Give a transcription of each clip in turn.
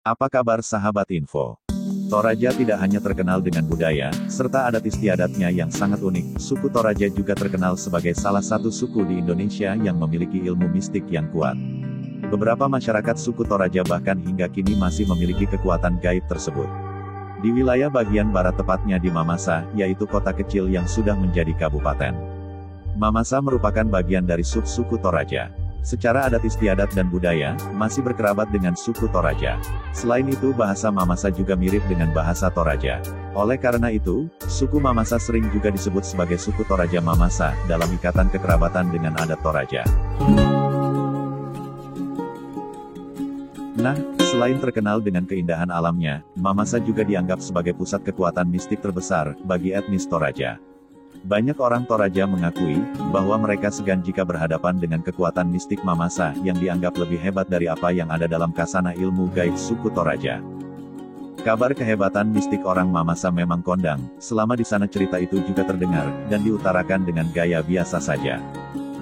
Apa kabar sahabat info? Toraja tidak hanya terkenal dengan budaya, serta adat istiadatnya yang sangat unik, suku Toraja juga terkenal sebagai salah satu suku di Indonesia yang memiliki ilmu mistik yang kuat. Beberapa masyarakat suku Toraja bahkan hingga kini masih memiliki kekuatan gaib tersebut. Di wilayah bagian barat tepatnya di Mamasa, yaitu kota kecil yang sudah menjadi kabupaten. Mamasa merupakan bagian dari suku Toraja. Secara adat istiadat dan budaya, masih berkerabat dengan suku Toraja. Selain itu bahasa Mamasa juga mirip dengan bahasa Toraja. Oleh karena itu, suku Mamasa sering juga disebut sebagai suku Toraja Mamasa, dalam ikatan kekerabatan dengan adat Toraja. Nah, selain terkenal dengan keindahan alamnya, Mamasa juga dianggap sebagai pusat kekuatan mistik terbesar, bagi etnis Toraja. Banyak orang Toraja mengakui, bahwa mereka segan jika berhadapan dengan kekuatan mistik Mamasa yang dianggap lebih hebat dari apa yang ada dalam kasana ilmu gaib suku Toraja. Kabar kehebatan mistik orang Mamasa memang kondang, selama di sana cerita itu juga terdengar, dan diutarakan dengan gaya biasa saja.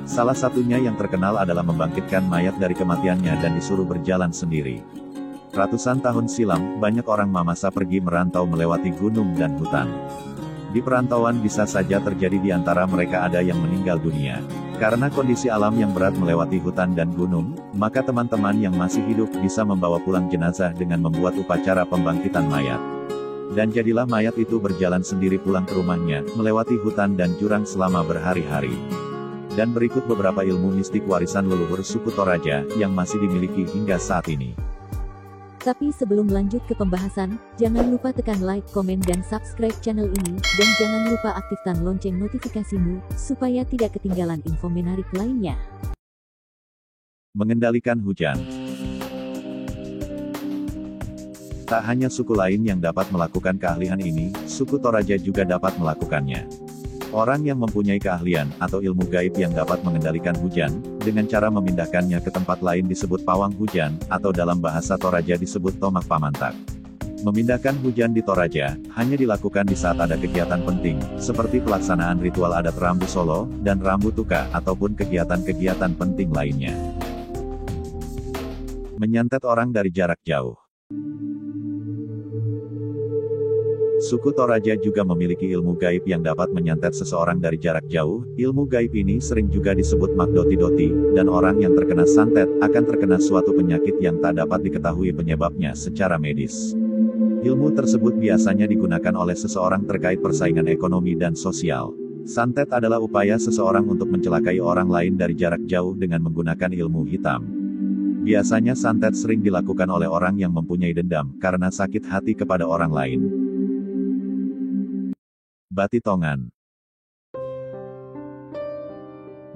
Salah satunya yang terkenal adalah membangkitkan mayat dari kematiannya dan disuruh berjalan sendiri. Ratusan tahun silam, banyak orang Mamasa pergi merantau melewati gunung dan hutan. Di perantauan bisa saja terjadi di antara mereka ada yang meninggal dunia. Karena kondisi alam yang berat melewati hutan dan gunung, maka teman-teman yang masih hidup bisa membawa pulang jenazah dengan membuat upacara pembangkitan mayat. Dan jadilah mayat itu berjalan sendiri pulang ke rumahnya, melewati hutan dan jurang selama berhari-hari. Dan berikut beberapa ilmu mistik warisan leluhur suku Toraja, yang masih dimiliki hingga saat ini. Tapi sebelum lanjut ke pembahasan, jangan lupa tekan like, komen dan subscribe channel ini, dan jangan lupa aktifkan lonceng notifikasimu, supaya tidak ketinggalan info menarik lainnya. Mengendalikan hujan. Tak hanya suku lain yang dapat melakukan keahlian ini, suku Toraja juga dapat melakukannya. Orang yang mempunyai keahlian, atau ilmu gaib yang dapat mengendalikan hujan, dengan cara memindahkannya ke tempat lain disebut pawang hujan, atau dalam bahasa Toraja disebut tomak pamantak. Memindahkan hujan di Toraja, hanya dilakukan di saat ada kegiatan penting, seperti pelaksanaan ritual adat Rambu Solo, dan Rambu Tuka, ataupun kegiatan-kegiatan penting lainnya. Menyantet orang dari jarak jauh. Suku Toraja juga memiliki ilmu gaib yang dapat menyantet seseorang dari jarak jauh. Ilmu gaib ini sering juga disebut magdoti-doti, dan orang yang terkena santet, akan terkena suatu penyakit yang tak dapat diketahui penyebabnya secara medis. Ilmu tersebut biasanya digunakan oleh seseorang terkait persaingan ekonomi dan sosial. Santet adalah upaya seseorang untuk mencelakai orang lain dari jarak jauh dengan menggunakan ilmu hitam. Biasanya santet sering dilakukan oleh orang yang mempunyai dendam, karena sakit hati kepada orang lain. Batitongan.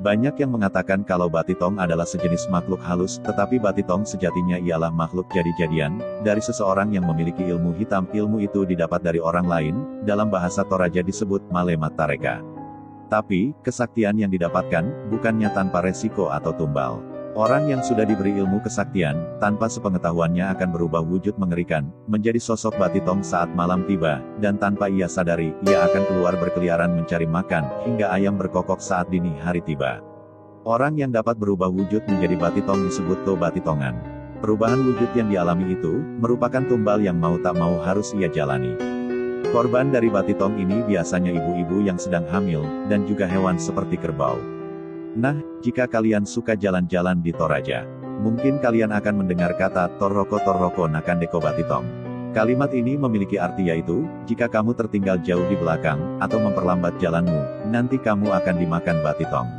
Banyak yang mengatakan kalau batitong adalah sejenis makhluk halus, tetapi batitong sejatinya ialah makhluk jadi-jadian, dari seseorang yang memiliki ilmu hitam. Ilmu itu didapat dari orang lain, dalam bahasa Toraja disebut malemat tareka. Tapi, kesaktian yang didapatkan, bukannya tanpa resiko atau tumbal. Orang yang sudah diberi ilmu kesaktian, tanpa sepengetahuannya akan berubah wujud mengerikan, menjadi sosok batitong saat malam tiba, dan tanpa ia sadari, ia akan keluar berkeliaran mencari makan, hingga ayam berkokok saat dini hari tiba. Orang yang dapat berubah wujud menjadi batitong disebut to batitongan. Perubahan wujud yang dialami itu, merupakan tumbal yang mau tak mau harus ia jalani. Korban dari batitong ini biasanya ibu-ibu yang sedang hamil, dan juga hewan seperti kerbau. Nah, jika kalian suka jalan-jalan di Toraja, mungkin kalian akan mendengar kata torroko nakandeko batitong. Kalimat ini memiliki arti yaitu, jika kamu tertinggal jauh di belakang, atau memperlambat jalanmu, nanti kamu akan dimakan batitong.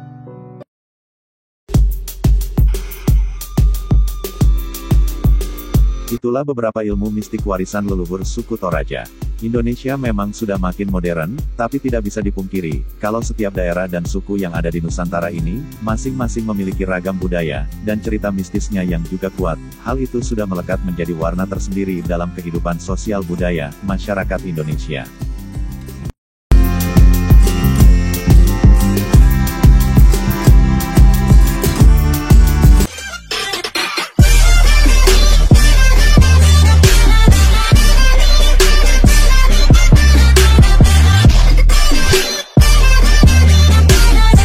Itulah beberapa ilmu mistik warisan leluhur suku Toraja. Indonesia memang sudah makin modern, tapi tidak bisa dipungkiri, kalau setiap daerah dan suku yang ada di Nusantara ini, masing-masing memiliki ragam budaya, dan cerita mistisnya yang juga kuat. Hal itu sudah melekat menjadi warna tersendiri dalam kehidupan sosial budaya masyarakat Indonesia.